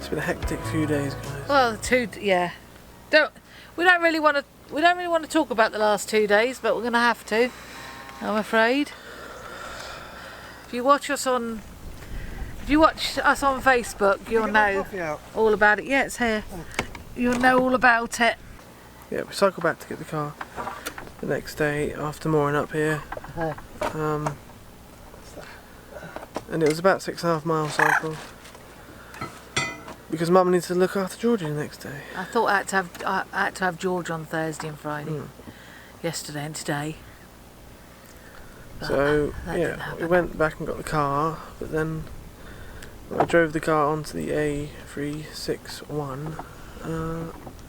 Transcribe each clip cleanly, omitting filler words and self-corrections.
It's been a hectic few days, guys. Well, we don't really want to talk about the last 2 days, but we're going to have to, I'm afraid. If you watch us on Facebook, you'll know all about it. Yeah, it's here. You'll know all about it. Yeah, we cycled back to get the car the next day after mooring up here. And it was about 6.5 mile cycle. Because Mum needs to look after Georgie the next day. I thought I had to have George on Thursday and Friday. Yesterday and today. But so yeah, we went back and got the car, but then I drove the car onto the A361.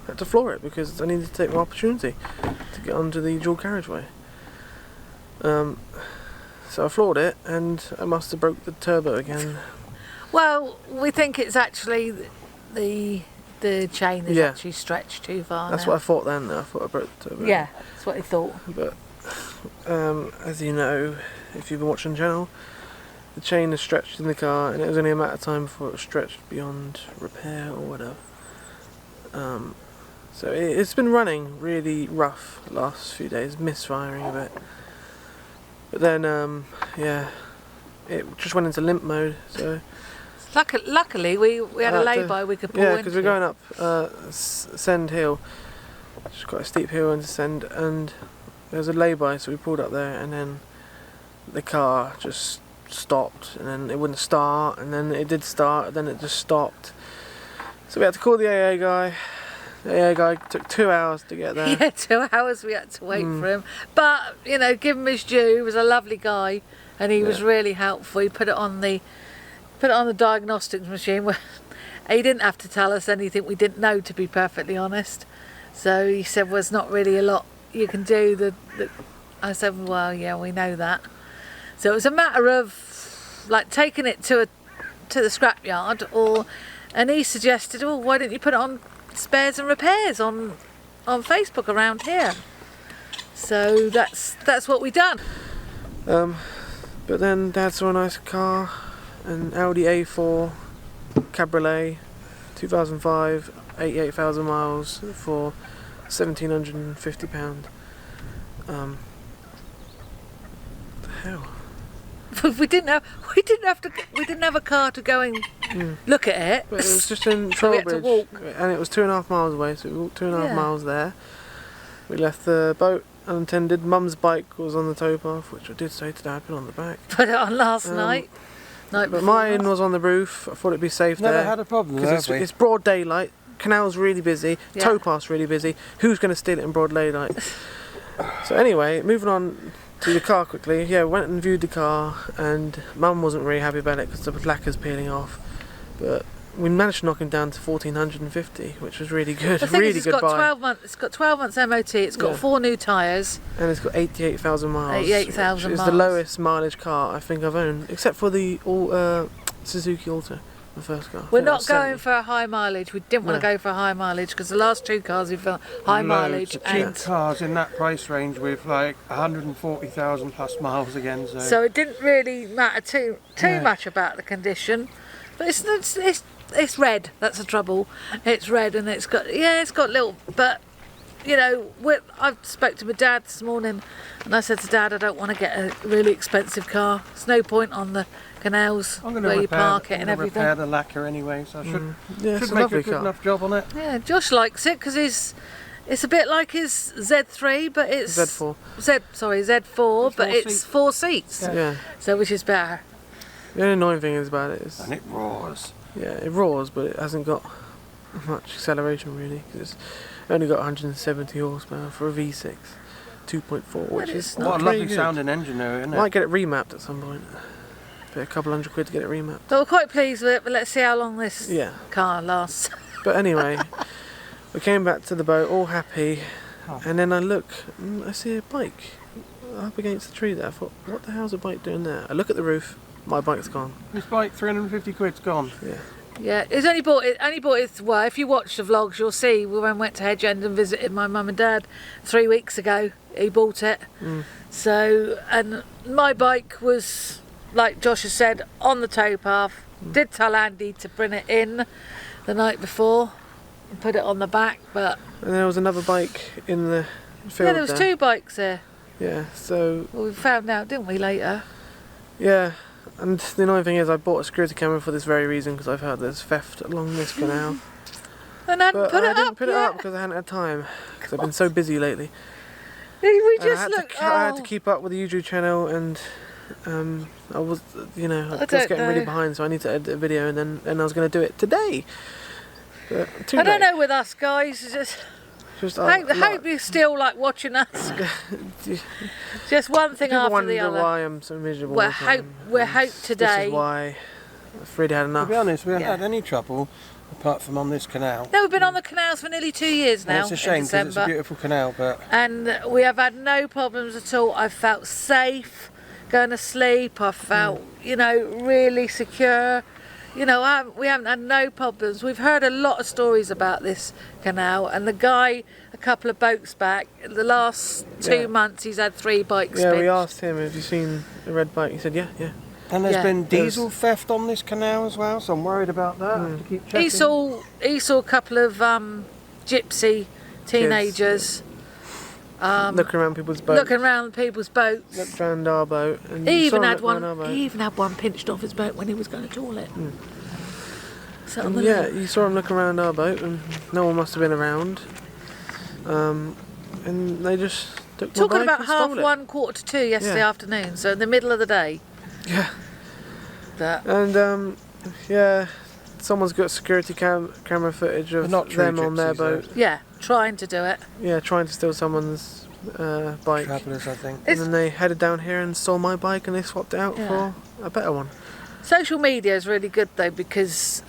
Had to floor it because I needed to take my opportunity to get onto the dual carriageway. So I floored it, and I must have broke the turbo again. Well, we think it's actually the chain is actually stretched too far. That's what I thought then. I thought I broke the turbo. Yeah, that's what I thought. But as you know, if you've been watching the channel, the chain is stretched in the car, and it was only a matter of time before it was stretched beyond repair or whatever. So it's been running really rough the last few days, misfiring a bit. But then, it just went into limp mode. So luckily, we had a lay-by we could pull into. Yeah, because we're going up Send Hill. It's quite a steep hill and descend, and there's a lay-by, so we pulled up there, and then the car just stopped, and then it wouldn't start, and then it did start, and then it just stopped. So we had to call the AA guy. The AA guy took 2 hours to get there. Yeah, 2 hours we had to wait for him. But, you know, give him his due. He was a lovely guy, and he was really helpful. He put it on the diagnostics machine. Where he didn't have to tell us anything we didn't know, to be perfectly honest. So he said, well, there's not really a lot you can do. I said, well, yeah, we know that. So it was a matter of like taking it to the scrapyard, and he suggested, oh, why didn't you put it on spares and repairs on Facebook around here? So that's what we done. But then Dad saw a nice car, an Audi A4 Cabriolet, 2005, 88,000 miles for £1,750. What the hell? we didn't have a car to go and look at it. But it was just in Trowbridge, and it was 2.5 miles away, so we walked 2.5 miles there. We left the boat unattended. Mum's bike was on the towpath, which I did say to Dad, put on the back. Put it on last night. But mine was on the roof. I thought it'd be safe there. Never had a problem because it's broad daylight. Canal's really busy. Towpath's really busy. Who's going to steal it in broad daylight? So anyway, moving on to the car quickly. Yeah, went and viewed the car, and Mum wasn't really happy about it because the lacquer's peeling off. But we managed to knock him down to 1,450, which was really good. Really good buy. 12 months. It's got 12 months MOT. It's got 4 new tyres. And it's got 88,000 miles. 88,000 miles. It's the lowest mileage car I think I've owned, except for the Suzuki Alto, the first car. We're not going for a high mileage. We didn't want to go for a high mileage because the last 2 cars we've got high mileage. Cheap cars in that price range with like 140,000 plus miles again. So it didn't really matter too much about the condition. But it's red. That's the trouble. It's red, and it's got little. But you know, I spoke to my dad this morning, and I said to Dad, I don't want to get a really expensive car. There's no point on the canals where you park it and everything. I'm going to repair the lacquer anyway, so I should make a good enough job on it. Yeah, Josh likes it because it's a bit like his Z3, but it's Z4. Z4, but it's 4 seats. Yeah. So which is better. The only annoying thing about it is... And it roars. Yeah, it roars, but it hasn't got much acceleration really, because it's only got 170 horsepower for a V6, 2.4, which is not what a lovely sounding engine though, isn't it? Might get it remapped at some point. Pay a couple £100 to get it remapped. So we're quite pleased with it, but let's see how long this car lasts. But anyway, we came back to the boat all happy, and then I look, I see a bike up against the tree there. I thought, what the hell's a bike doing there? I look at the roof. My bike's gone. This bike, 350 quid's gone. Yeah. Yeah, it's only bought it. Well, if you watch the vlogs, you'll see we went to Hedge End and visited my mum and dad 3 weeks ago. He bought it. So, and my bike was, like Josh has said, on the towpath. Did tell Andy to bring it in the night before and put it on the back, but And there was another bike in the field. yeah, there was there. 2 bikes there. Yeah, so Well, we found out, didn't we, later? yeah. And the annoying thing is, I bought a security camera for this very reason, because I've heard there's theft along this canal. And I hadn't But put I it didn't up put it yet. up because I hadn't had time. Because I've been so busy lately. We And I just had, looked. I had to keep up with the YouTube channel, and I was, you know, I was don't getting really know. behind, so I need to edit a video, and I was going to do it today. But too I don't late. know with us guys. Just I hope you still like watching us. Just one thing People after wonder the other. why I'm so miserable. We're all the time, hope and today. This is why I've really had To enough. be honest, we haven't Yeah. had any trouble apart from on this canal. No, we've been on the canals for nearly 2 years And now. it's a in shame because it's a December. beautiful canal, but And we have had no problems at all. I've felt safe going to sleep. I felt, you know, really secure. You know, we haven't had no problems. We've heard a lot of stories about this canal, and the guy, a couple of boats back, the last 2 Yeah. months he's had 3 bikes Yeah, we pinched. asked him, have you seen the red bike? He said, yeah. and there's Yeah. been diesel theft on this canal as well, so I'm worried about that. I have to keep checking. He saw a couple of gypsy teenagers Looking around people's boats. looking around people's boats. Looked around our boat. And He you saw even him had looking around our one. boat. He even had one pinched off his boat when he was going to toilet. So And yeah, you saw him look around our boat, and no one must have been around. And they just took my talking bike about and stole half it. 1, 1:45 yesterday Yeah. afternoon. So in the middle of the day. Yeah. That And yeah, someone's got security camera footage of They're not true them on their gypsies, though. boat. yeah, trying to do it. Yeah, trying to steal someone's bike. Travellers, I think. And then they headed down here and stole my bike, and they swapped it out Yeah. for a better one. Social media is really good though, because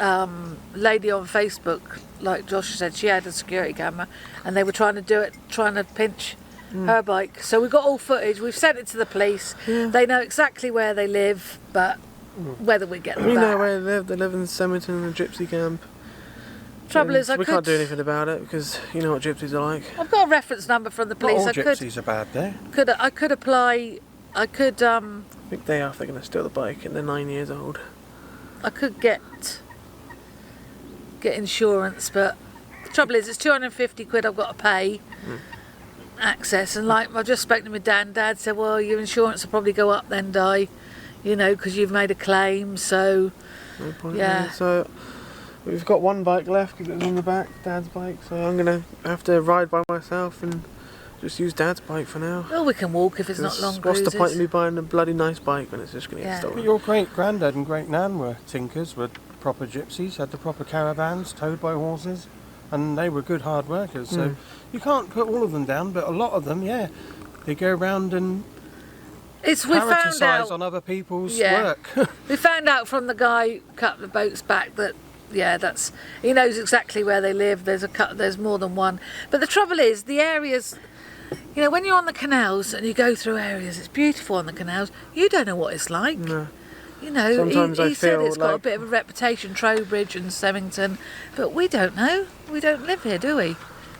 lady on Facebook, like Josh said, she had a security camera, and they were trying to pinch her bike. So we've got all footage. We've sent it to the police. Yeah. They know exactly where they live, but whether we get them We know back. where they live. They live in Semerton, in a gypsy camp. Trouble And is, we can't do anything about it because you know what gypsies are like. I've got a reference number from the Not police. all I gypsies are bad there. could apply. I could I think they are if they're going to steal the bike and they're 9 years old. I could get insurance, but the trouble is, it's 250 quid I've got to pay access. And like I just spoke to my dad, and Dad said, "Well, your insurance will probably go up then, Di, you know, because you've made a claim." So No point. Yeah. So we've got one bike left because it was on the back, Dad's bike. So I'm going to have to ride by myself and just use Dad's bike for now. well, we can walk if it's not 'Cause long what's cruises. the point of me buying a bloody nice bike when it's just going to Yeah. get But stolen? your great granddad and great nan were tinkers, were proper gypsies, had the proper caravans towed by horses, and they were good hard workers. So you can't put all of them down, but a lot of them, yeah, they go around and We found parasitise out. on other people's Yeah. work. We found out from the guy a couple of boats back that he knows exactly where they live. There's more than one. But the trouble is, the areas, you know, when you're on the canals and you go through areas, it's beautiful on the canals. You don't know what it's like. No. You know, Sometimes I he said feel it's got a like- bit of a reputation, Trowbridge and Semmington, but we don't know. We don't live here, do we?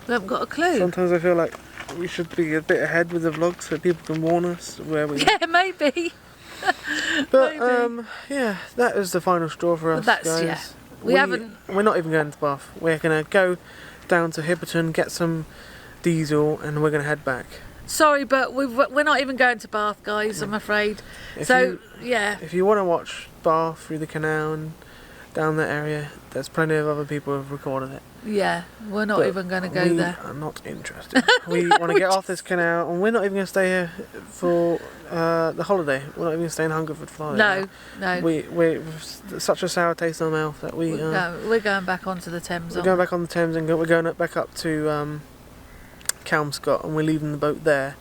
We haven't got a clue. Sometimes I feel like we should be a bit ahead with the vlogs so people can warn us where we Yeah, maybe. But maybe. yeah, that is the final straw for us, That's- guys. yeah. We haven't- We're not even going to Bath. We're gonna go down to Hibberton, get some diesel, and we're gonna head back. Sorry, but we're not even going to Bath, guys, I'm afraid. If So, you- yeah. If you want to watch Bath through the canal and down that area, there's plenty of other people who've recorded it. Yeah, we're not But even going to go we there. are not interested. We want to get off this canal, and we're not even going to stay here for the holiday. We're not even going to stay in Hungerford for the holiday. No. We're such a sour taste in our mouth that we No, we're going back onto the Thames. we're aren't going back on the Thames and we're going back up to Kelmscott, and we're leaving the boat there.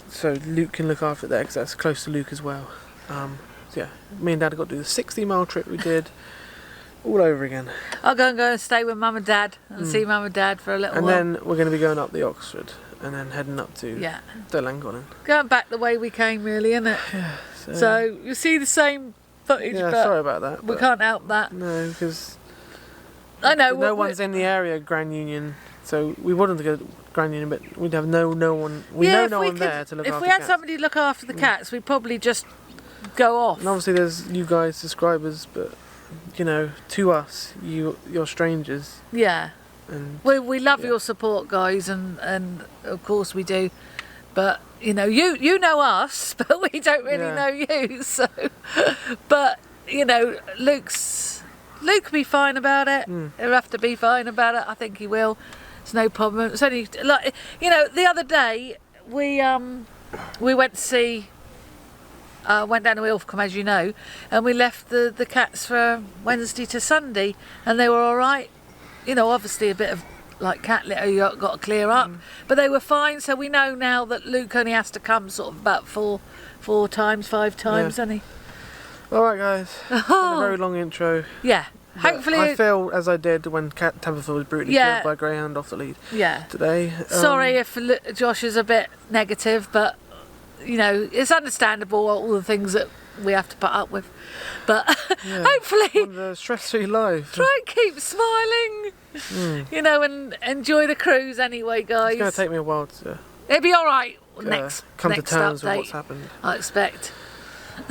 So Luke can look after it there because that's close to Luke as well. So yeah, me and Dad have got to do the 60-mile trip we did all over again. we? I'll go and stay with Mum and Dad and see Mum and Dad for a little And while. then we're going to be going up the Oxford and then heading up to Yeah, Llangollen. going back the way we came, really, isn't it? So you see the same footage, yeah, but sorry about that. we but can't help that. No, because I know. no one's in the area, Grand Union. So we wouldn't go to Grand Union, but we'd have no one. We know no one there to look after If we had cats. somebody to look after the cats, we'd probably just go off. And obviously there's you guys, subscribers, but you know, to us, you're strangers. Yeah. And We love yeah. your support, guys, and of course we do. But you know, you know us, but we don't really Yeah. know you. So, but you know, Luke will be fine about it. He'll have to be fine about it. I think he will. It's no problem. It's only like, you know, the other day we went to see. Went down to Ilfcombe, as you know, and we left the cats for Wednesday to Sunday, and they were all right. You know, obviously a bit of like cat litter you got to clear up, but they were fine. So we know now that Luke only has to come sort of about four times, 5 times, doesn't he? All right, guys. Been a very long intro. Yeah. but Hopefully, I feel as I did when Tabitha was brutally killed by a greyhound off the lead yeah. today. Sorry if Josh is a bit negative, but you know, it's understandable all the things that we have to put up with. But Yeah. hopefully, On the stress-free life. try and keep smiling. You know, and enjoy the cruise anyway, guys. It's going to take me a while to It'll be all right. Next come to next terms update, with what's happened. I expect.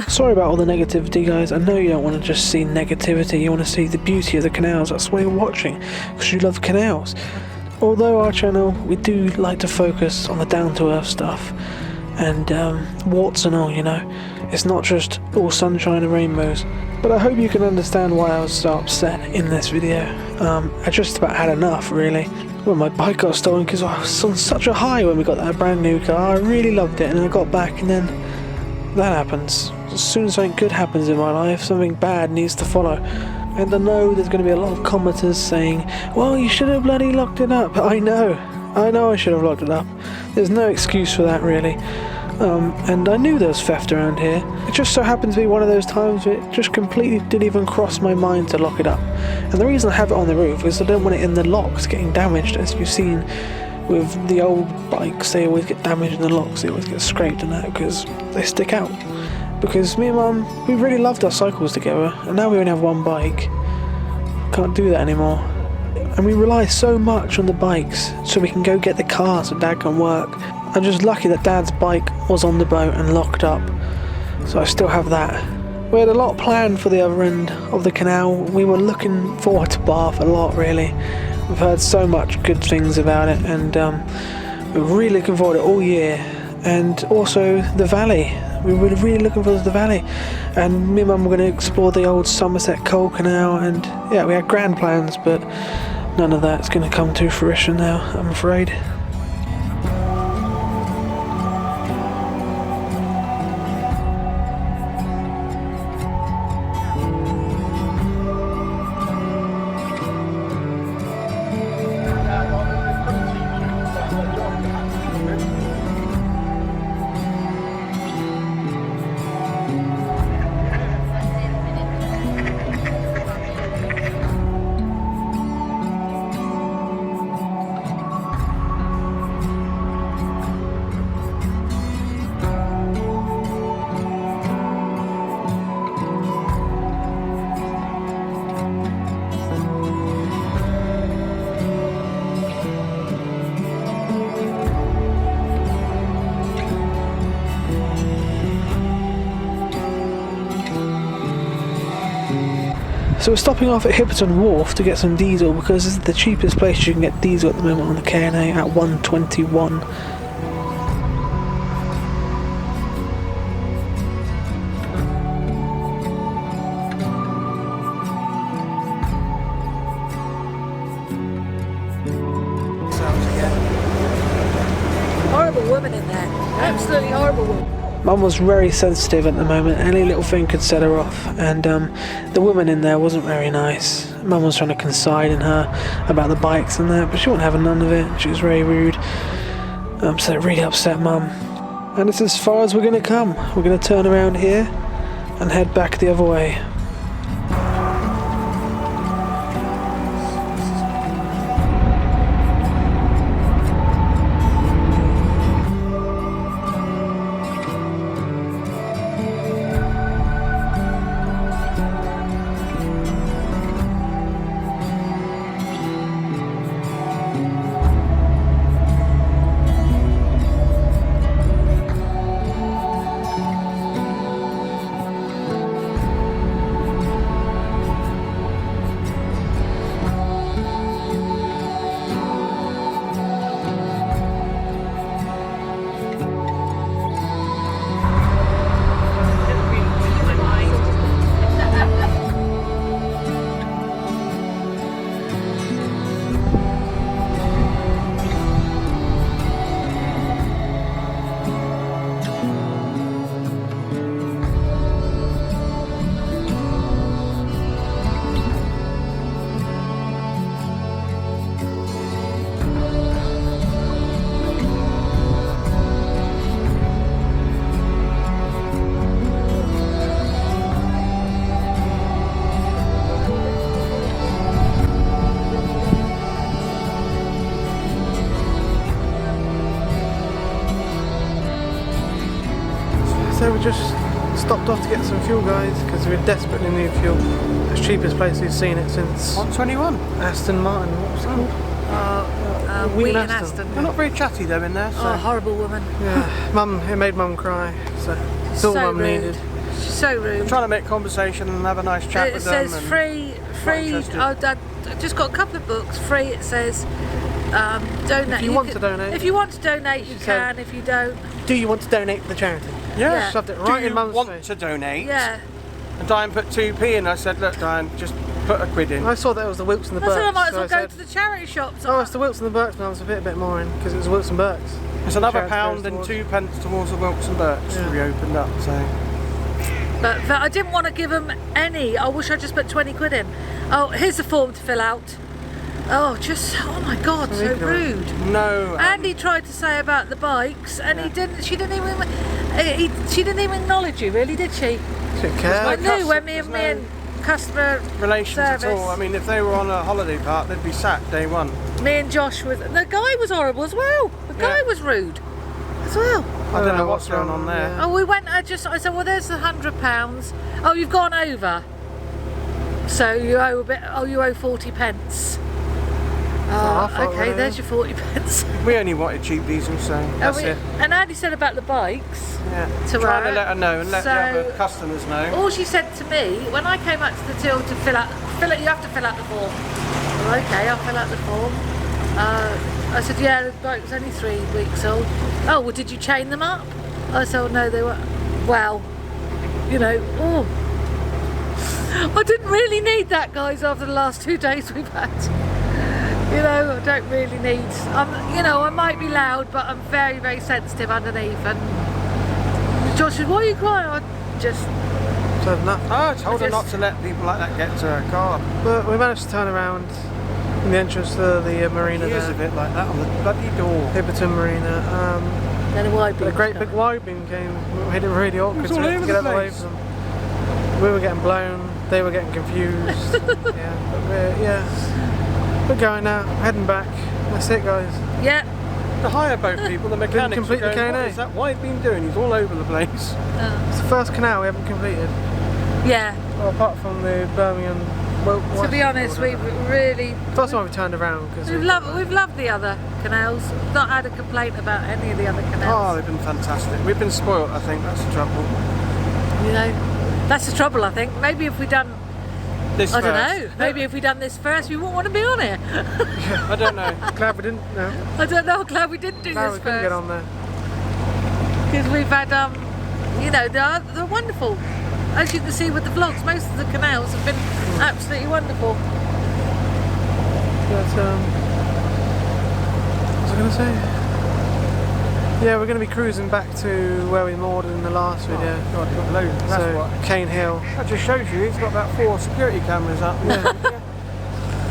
Sorry about all the negativity, guys. I know you don't want to just see negativity, you want to see the beauty of the canals. That's why you're watching, because you love canals. Although our channel, we do like to focus on the down-to-earth stuff and warts and all, you know. It's not just all sunshine and rainbows. But I hope you can understand why I was so upset in this video. I just about had enough, really. Well, my bike got stolen because I was on such a high when we got that brand new car. I really loved it, and then I got back, and then that happens. As soon as something good happens in my life, something bad needs to follow. And I know there's going to be a lot of commenters saying, well, you should have bloody locked it up. I know I should have locked it up. There's no excuse for that, really. And I knew there was theft around here. It just so happens to be one of those times where it just completely didn't even cross my mind to lock it up. And the reason I have it on the roof is I don't want it in the locks getting damaged. As you've seen with the old bikes, they always get damaged in the locks, they always get scraped and that because they stick out. Because me and Mum, we really loved our cycles together, and now we only have one bike. Can't do that anymore. And we rely so much on the bikes so we can go get the car so Dad can work. I'm just lucky that Dad's bike was on the boat and locked up, so I still have that. We had a lot planned for the other end of the canal. We were looking forward to Bath a lot, really. We've heard so much good things about it, and we're really looking forward to it all year. And also the valley. We were really looking forward to the valley. And me and Mum were going to explore the old Somerset Coal Canal, and yeah, we had grand plans, but none of that's going to come to fruition now, I'm afraid. So we're stopping off at Hipperton Wharf to get some diesel because this is the cheapest place you can get diesel at the moment on the K&A at 121. Horrible woman in there. Absolutely horrible woman. Mum was very sensitive at the moment, any little thing could set her off, and the woman in there wasn't very nice. Mum was trying to confide in her about the bikes and that, but she wasn't having none of it. She was very rude, so it really upset Mum. And it's as far as we're going to come. We're going to turn around here and head back the other way. stopped off to get some fuel, guys, because we desperately need fuel. It's the cheapest place we've seen it since 121. Aston Martin. What was it called? Wheaton Aston. Aston. They're not very chatty though in there. So. Oh, horrible woman. Yeah, Mum. It made Mum cry. So it's all Mum rude. needed. She's so rude. I'm trying to make conversation and have a nice chat It with them. says and free. I just got a couple of books free. It says donate. If you want to donate. If you want to donate, you can. If you don't, Do you want to donate to the charity? Yeah. Shoved it right Do in Mum's you want face. to donate? yeah. And Diane put 2p in. I said, look, Diane, just put a quid in. I saw that it was the Wilkes and the I Burks. said I might as so well I go said, to the charity shops. oh, it's the Wilkes and the Burks. Mum, so a bit more in because it was Wilkes and Burks. It's another Charity pound goes and towards- 2 pence towards the Wilkes and Burks Yeah. to be opened up. So But I didn't want to give them any. I wish I just put 20 quid in. Oh, here's the form to fill out. Oh, oh my God, so rude. no. Andy tried to say about the bikes, and he didn't. She didn't even acknowledge you, really, did she? Should care. I no knew when there's me and customer relations service. at all. I mean, if they were on a holiday park, they'd be sacked day one. Me and Josh was. The guy was horrible as well. The guy Yeah. was rude as well. I don't know what's going on there. yeah. Oh, we went. I said, well, there's the £100. Oh, you've gone over. So you owe a bit. Oh, you owe 40 pence. our fault, Okay, really. there's your 40 pence. We only wanted cheap diesel, so that's it. And Andy said about the bikes. Yeah. To Trying her. to let her know and let the So- other customers know. All she said to me when I came up to the till to fill it. You have to fill out the form. Well, okay, I'll fill out the form. I said, yeah, the bike was only 3 weeks old. Oh, well, did you chain them up? I said, oh, no, they were. Well, you know. Oh, I didn't really need that, guys. After the last 2 days we've had. You know, I don't really need. You know, I might be loud, but I'm very, very sensitive underneath. And Josh said, why are you crying? I just. So enough. I told her not to let people like that get to her car. But we managed to turn around in the entrance to the marina Years there. of it like that on the bloody door. Hipperton Marina. Then a wide But a great big wide beam came. We made it really awkward It was to all over get the out of the way place. from them. We were getting blown. They were getting confused. We're going now. Heading back. That's it, guys. Yeah. The hire boat people, the mechanics, were complete the going, what K&A. is that wide been doing? He's all over the place. It's the first canal we haven't completed. Yeah. Well, apart from the Birmingham. Well, To be honest, we've really. First time we turned around because We've loved the other canals. Not had a complaint about any of the other Oh, canals. they've been fantastic. We've been spoilt, I think. That's the trouble. You know, that's the trouble. I think maybe if we done, This I don't first. know. Maybe if we done this first, we wouldn't want to be on it. I don't know. glad we didn't. No, I don't know. Glad we didn't do glad we this couldn't get first on there. because we've had you know, they're wonderful. As you can see with the vlogs, most of the canals have been absolutely wonderful. But what was I going to say? Yeah, we're going to be cruising back to where we moored in the last video. God, you've got loads. That's So what. Cane Hill. That just shows you he's got about 4 security cameras up. Yeah.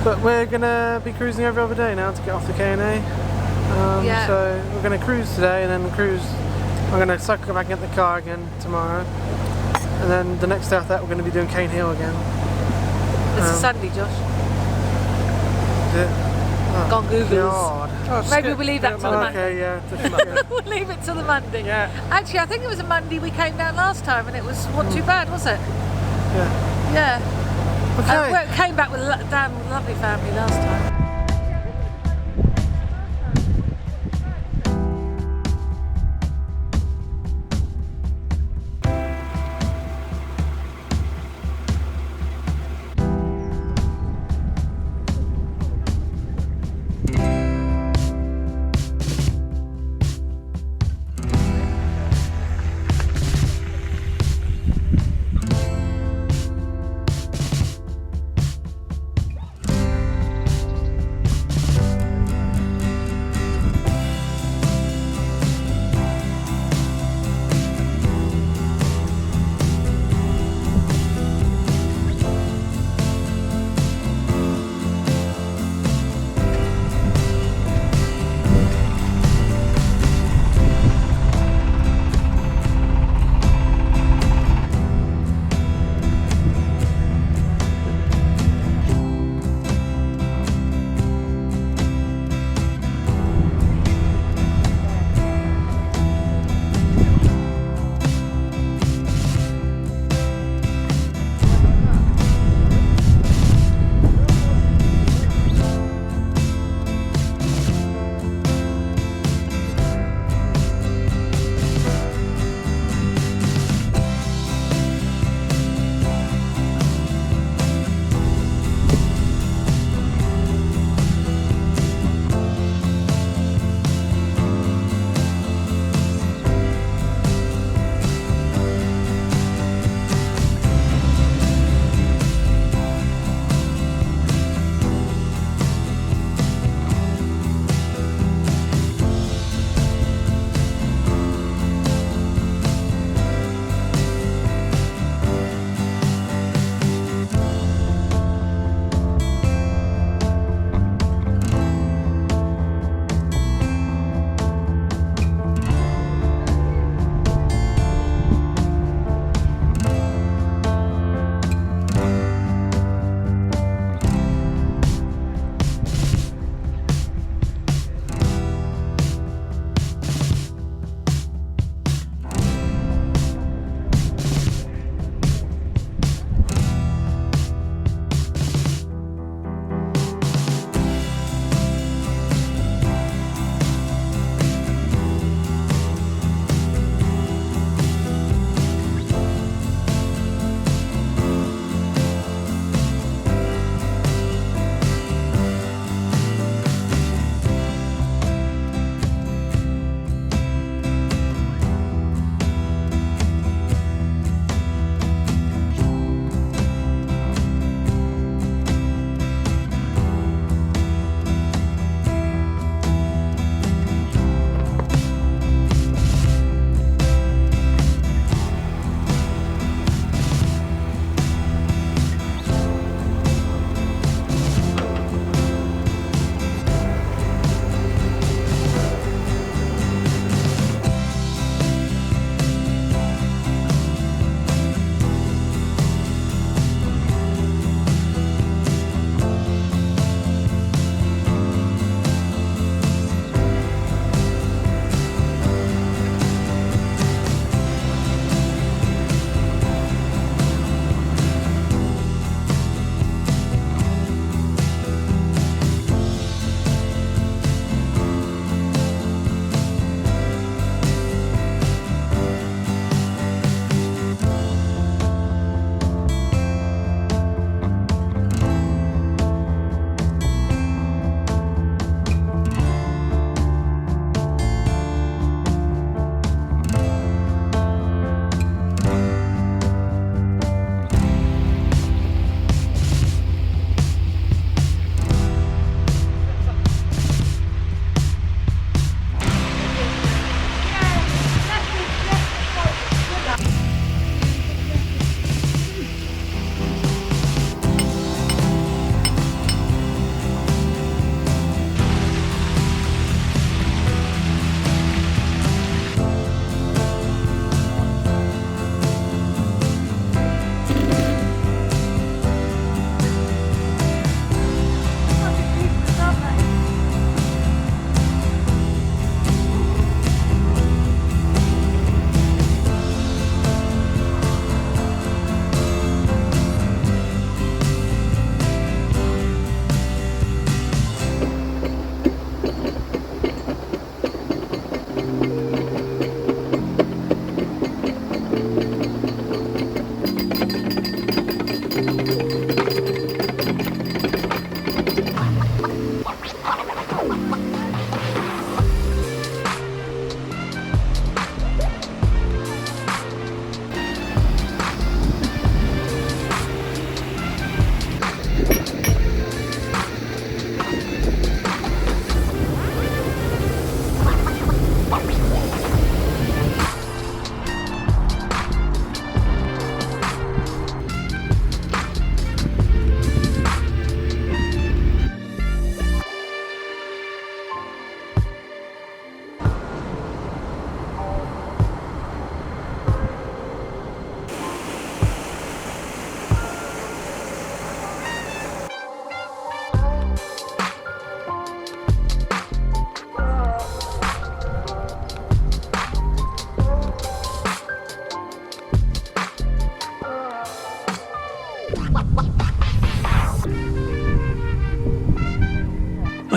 But we're going to be cruising every other day now to get off the K&A. Yeah. So we're going to cruise today and then cruise. I'm going to cycle back and get the car again tomorrow. And then the next day after that we're going to be doing Cane Hill again. It's a Sunday, Josh. Is it? Go on Google's. God. Oh, Maybe we'll leave that till the Monday. Okay, yeah. We'll leave it till the Monday. Yeah. Actually, I think it was a Monday we came down last time, and it wasn't too bad, was it? Yeah. Yeah. Okay. We came back with Dan with a lovely family last time.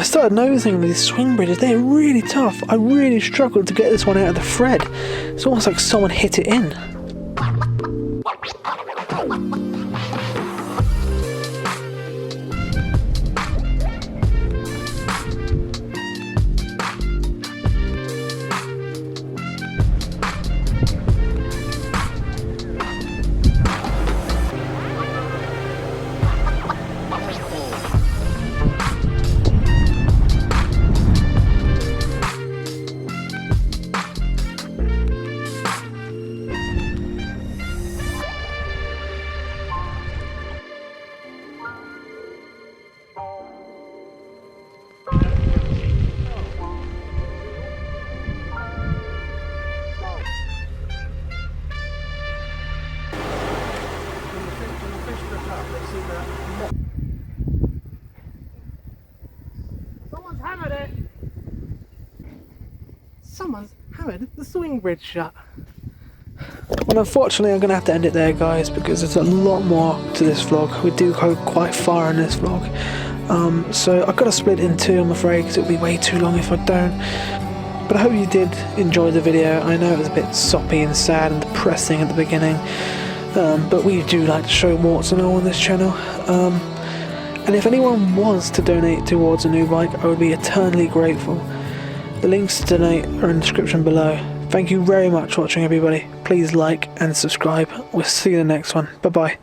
I started noticing these swing bridges, they're really tough. I really struggled to get this one out of the thread. It's almost like someone hit it in. Someone's hammered it! Someone's hammered the swing bridge shut. Well, unfortunately I'm going to have to end it there, guys, because there's a lot more to this vlog. We do go quite far in this vlog. So I've got to split it in two, I'm afraid, because it'll be way too long if I don't. But I hope you did enjoy the video. I know it was a bit soppy and sad and depressing at the beginning. But we do like to show warts and all on this channel. And if anyone wants to donate towards a new bike, I would be eternally grateful. The links to donate are in the description below. Thank you very much for watching, everybody. Please like and subscribe. We'll see you in the next one. Bye bye.